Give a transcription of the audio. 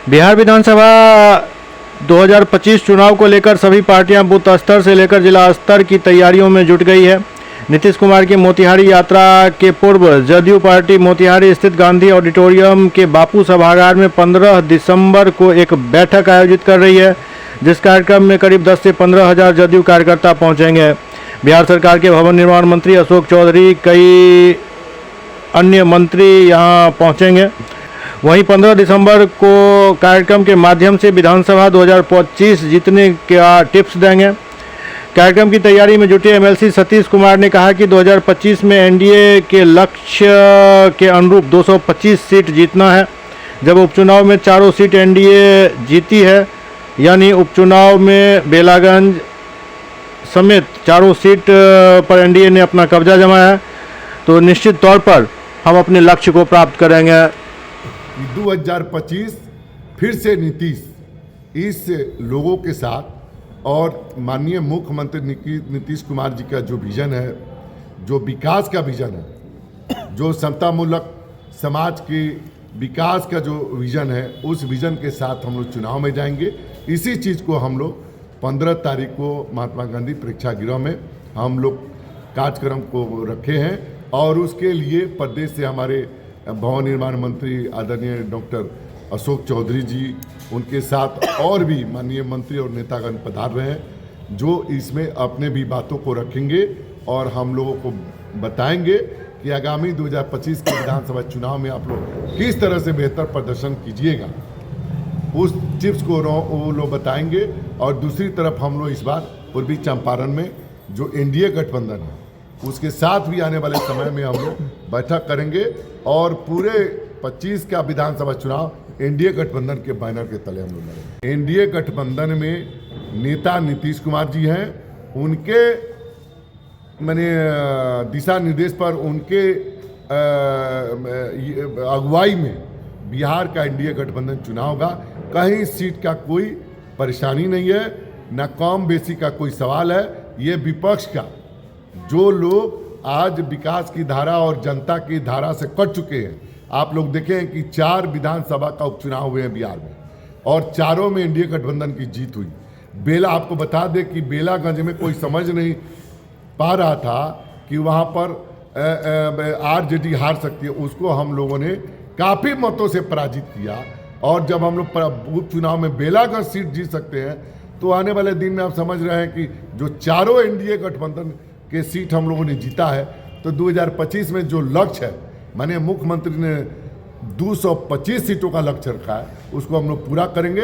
बिहार विधानसभा 2025 चुनाव को लेकर सभी पार्टियां बूथ स्तर से लेकर जिला स्तर की तैयारियों में जुट गई है। नीतीश कुमार की मोतिहारी यात्रा के पूर्व जदयू पार्टी मोतिहारी स्थित गांधी ऑडिटोरियम के बापू सभागार में 15 दिसंबर को एक बैठक आयोजित कर रही है, जिस कार्यक्रम में करीब 10 से 15 हजार जदयू कार्यकर्ता पहुंचेंगे। बिहार सरकार के भवन निर्माण मंत्री अशोक चौधरी, कई अन्य मंत्री यहां पहुंचेंगे। वहीं 15 दिसंबर को कार्यक्रम के माध्यम से विधानसभा 2025 जीतने का टिप्स देंगे। कार्यक्रम की तैयारी में जुटे एमएलसी सतीश कुमार ने कहा कि 2025 में एनडीए के लक्ष्य के अनुरूप 225 सीट जीतना है। जब उपचुनाव में चारों सीट एनडीए जीती है, यानी उपचुनाव में बेलागंज समेत चारों सीट पर एनडीए ने अपना कब्जा जमाया है, तो निश्चित तौर पर हम अपने लक्ष्य को प्राप्त करेंगे। 2025 फिर से नीतीश इस लोगों के साथ और माननीय मुख्यमंत्री नीतीश कुमार जी का जो विजन है, जो विकास का विजन है, जो समतामूलक समाज के विकास का जो विजन है, उस विजन के साथ हम लोग चुनाव में जाएंगे। इसी चीज़ को हम लोग 15 तारीख को महात्मा गांधी प्रेक्षागृह में हम लोग कार्यक्रम को रखे हैं और उसके लिए प्रदेश से हमारे भवन निर्माण मंत्री आदरणीय डॉक्टर अशोक चौधरी जी, उनके साथ और भी माननीय मंत्री और नेतागण पधार रहे हैं, जो इसमें अपने भी बातों को रखेंगे और हम लोगों को बताएंगे कि आगामी 2025 के विधानसभा चुनाव में आप लोग किस तरह से बेहतर प्रदर्शन कीजिएगा। उस टिप्स को वो लोग बताएंगे। और दूसरी तरफ हम लोग इस बार पूर्वी चंपारण में जो एनडीए गठबंधन है, उसके साथ भी आने वाले समय में हम लोग बैठक करेंगे और पूरे 25 का विधानसभा चुनाव एनडीए गठबंधन के बैनर के तले हम लोग लड़ेंगे। एनडीए गठबंधन में नेता नीतीश कुमार जी हैं, उनके दिशा निर्देश पर, उनके अगुवाई में बिहार का एनडीए गठबंधन चुनाव होगा। कहीं सीट का कोई परेशानी नहीं है, न कम बेसी का कोई सवाल है। ये विपक्ष का जो लोग आज विकास की धारा और जनता की धारा से कट चुके हैं, आप लोग देखें कि 4 विधानसभा का उपचुनाव हुए हैं बिहार में और चारों में एनडीए गठबंधन की जीत हुई। बेला, आपको बता दें कि बेलागंज में कोई समझ नहीं पा रहा था कि वहाँ पर आरजेडी हार सकती है, उसको हम लोगों ने काफ़ी मतों से पराजित किया। और जब हम लोग उपचुनाव में बेलागंज सीट जीत सकते हैं, तो आने वाले दिन में आप समझ रहे हैं कि जो चारों एनडीए गठबंधन के सीट हम लोगों ने जीता है, तो 2025 में जो लक्ष्य है, माननीय मुख्यमंत्री ने 225 सीटों का लक्ष्य रखा है, उसको हम लोग पूरा करेंगे।